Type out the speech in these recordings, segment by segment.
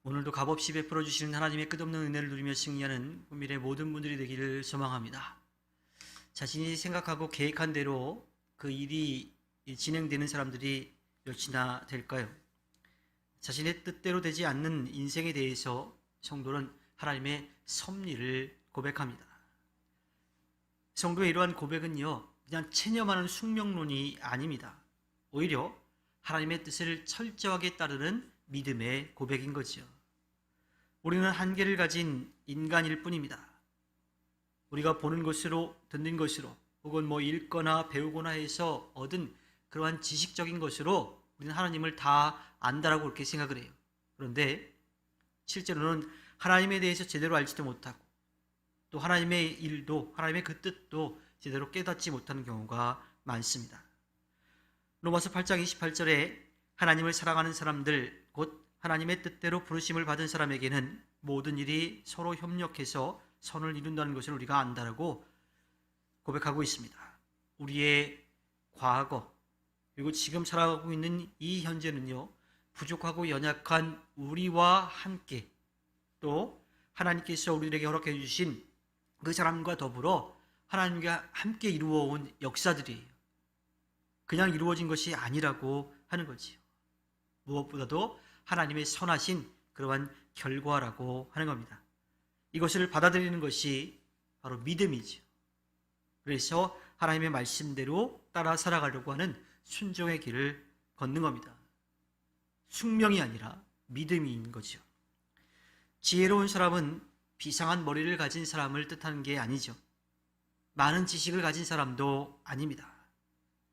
오늘도 값없이 베풀어 주시는 하나님의 끝없는 은혜를 누리며 승리하는 국민의 모든 분들이 되기를 소망합니다. 자신이 생각하고 계획한 대로 그 일이 진행되는 사람들이 몇이나 될까요? 자신의 뜻대로 되지 않는 인생에 대해서 성도는 하나님의 섭리를 고백합니다. 성도의 이러한 고백은요, 그냥 체념하는 숙명론이 아닙니다. 오히려 하나님의 뜻을 철저하게 따르는 믿음의 고백인 거죠. 우리는 한계를 가진 인간일 뿐입니다. 우리가 보는 것으로, 듣는 것으로, 혹은 읽거나 배우거나 해서 얻은 그러한 지식적인 것으로 우리는 하나님을 다 안다라고 그렇게 생각을 해요. 그런데 실제로는 하나님에 대해서 제대로 알지도 못하고 또 하나님의 일도, 하나님의 그 뜻도 제대로 깨닫지 못하는 경우가 많습니다. 로마서 8장 28절에 하나님을 사랑하는 사람들, 곧 하나님의 뜻대로 부르심을 받은 사람에게는 모든 일이 서로 협력해서 선을 이룬다는 것을 우리가 안다라고 고백하고 있습니다. 우리의 과거 그리고 지금 살아가고 있는 이 현재는요, 부족하고 연약한 우리와 함께 또 하나님께서 우리에게 허락해 주신 그 사람과 더불어 하나님과 함께 이루어온 역사들이에요. 그냥 이루어진 것이 아니라고 하는 거지요. 무엇보다도 하나님의 선하신 그러한 결과라고 하는 겁니다. 이것을 받아들이는 것이 바로 믿음이죠. 그래서 하나님의 말씀대로 따라 살아가려고 하는 순종의 길을 걷는 겁니다. 숙명이 아니라 믿음인 거죠. 지혜로운 사람은 비상한 머리를 가진 사람을 뜻하는 게 아니죠. 많은 지식을 가진 사람도 아닙니다.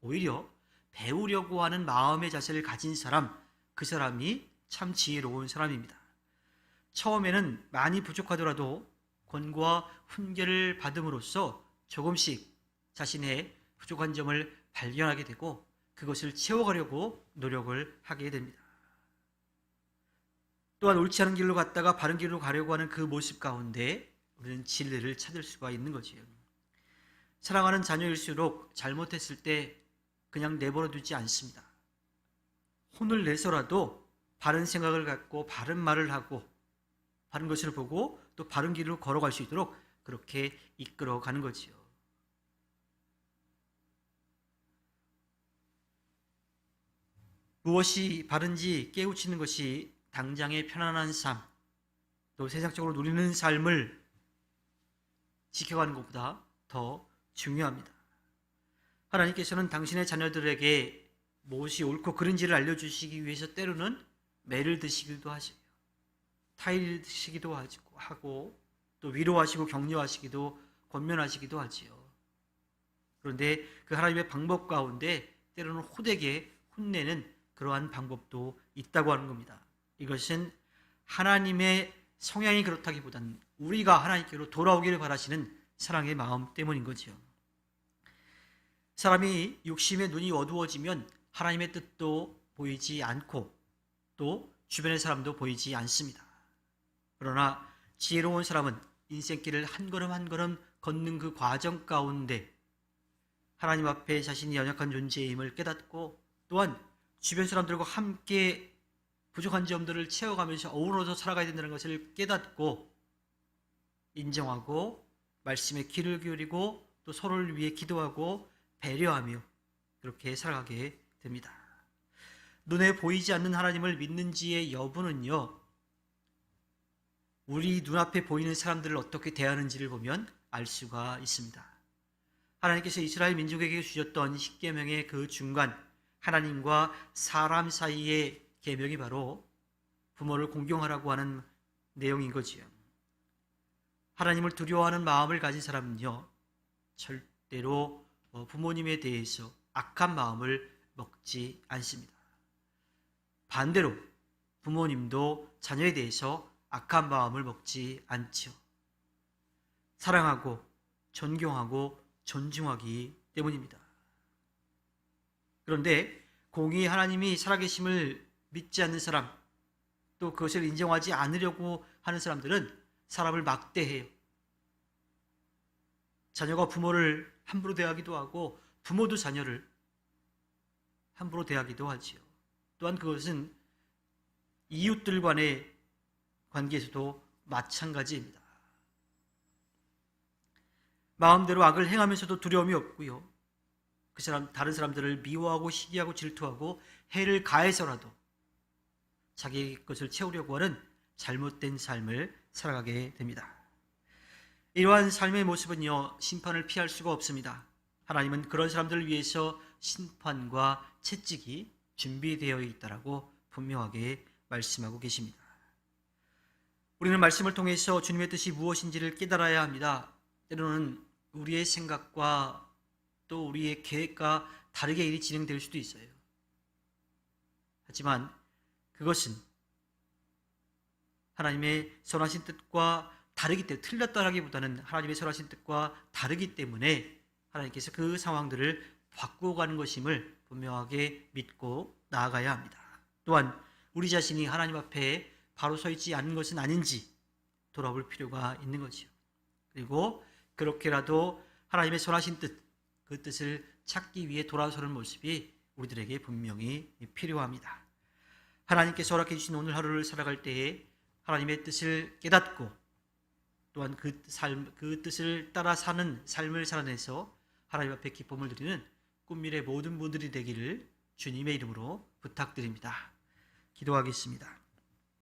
오히려 배우려고 하는 마음의 자세를 가진 사람, 그 사람이 참 지혜로운 사람입니다. 처음에는 많이 부족하더라도 권고와 훈계를 받음으로써 조금씩 자신의 부족한 점을 발견하게 되고 그것을 채워가려고 노력을 하게 됩니다. 또한 옳지 않은 길로 갔다가 바른 길로 가려고 하는 그 모습 가운데 우리는 진리를 찾을 수가 있는 거지요. 사랑하는 자녀일수록 잘못했을 때 그냥 내버려 두지 않습니다. 혼을 내서라도 바른 생각을 갖고 바른 말을 하고 바른 것을 보고 또 바른 길로 걸어갈 수 있도록 그렇게 이끌어가는 거지요. 무엇이 바른지 깨우치는 것이 당장의 편안한 삶, 또 세상적으로 누리는 삶을 지켜가는 것보다 더 중요합니다. 하나님께서는 당신의 자녀들에게 무엇이 옳고 그른지를 알려주시기 위해서 때로는 매를 드시기도 하시고 타일을 드시기도 하고 또 위로하시고 격려하시기도 권면하시기도 하지요. 그런데 그 하나님의 방법 가운데 때로는 호되게 혼내는 그러한 방법도 있다고 하는 겁니다. 이것은 하나님의 성향이 그렇다기보다는 우리가 하나님께로 돌아오기를 바라시는 사랑의 마음 때문인 거죠. 사람이 욕심의 눈이 어두워지면 하나님의 뜻도 보이지 않고 또 주변의 사람도 보이지 않습니다. 그러나 지혜로운 사람은 인생길을 한 걸음 한 걸음 걷는 그 과정 가운데 하나님 앞에 자신이 연약한 존재임을 깨닫고 또한 주변 사람들과 함께 부족한 점들을 채워가면서 어우러져 살아가야 된다는 것을 깨닫고 인정하고 말씀에 귀를 기울이고 또 서로를 위해 기도하고 배려하며 그렇게 살아가게 됩니다. 눈에 보이지 않는 하나님을 믿는지의 여부는요, 우리 눈앞에 보이는 사람들을 어떻게 대하는지를 보면 알 수가 있습니다. 하나님께서 이스라엘 민족에게 주셨던 십계명의 그 중간 하나님과 사람 사이의 계명이 바로 부모를 공경하라고 하는 내용인 거지요. 하나님을 두려워하는 마음을 가진 사람은요, 절대로 부모님에 대해서 악한 마음을 먹지 않습니다. 반대로 부모님도 자녀에 대해서 악한 마음을 먹지 않죠. 사랑하고 존경하고 존중하기 때문입니다. 그런데 공의 하나님이 살아계심을 믿지 않는 사람, 또 그것을 인정하지 않으려고 하는 사람들은 사람을 막대해요. 자녀가 부모를 함부로 대하기도 하고 부모도 자녀를 함부로 대하기도 하지요. 또한 그것은 이웃들 간의 관계에서도 마찬가지입니다. 마음대로 악을 행하면서도 두려움이 없고요. 다른 사람들을 미워하고 시기하고 질투하고 해를 가해서라도 자기 것을 채우려고 하는 잘못된 삶을 살아가게 됩니다. 이러한 삶의 모습은요, 심판을 피할 수가 없습니다. 하나님은 그런 사람들을 위해서 심판과 채찍이 준비되어 있다라고 분명하게 말씀하고 계십니다. 우리는 말씀을 통해서 주님의 뜻이 무엇인지를 깨달아야 합니다. 때로는 우리의 생각과 또 우리의 계획과 다르게 일이 진행될 수도 있어요. 하지만 그것은 하나님의 선하신 뜻과 다르기 때문에, 틀렸다라기보다는 하나님의 선하신 뜻과 다르기 때문에 하나님께서 그 상황들을 바꾸어 가는 것임을 분명하게 믿고 나아가야 합니다. 또한 우리 자신이 하나님 앞에 바로 서 있지 않은 것은 아닌지 돌아볼 필요가 있는 거지요. 그리고 그렇게라도 하나님의 선하신 뜻, 그 뜻을 찾기 위해 돌아서는 모습이 우리들에게 분명히 필요합니다. 하나님께서 허락해 주신 오늘 하루를 살아갈 때에 하나님의 뜻을 깨닫고 또한 그 뜻을 따라 사는 삶을 살아내서 하나님 앞에 기쁨을 드리는 꿈미래 모든 분들이 되기를 주님의 이름으로 부탁드립니다. 기도하겠습니다.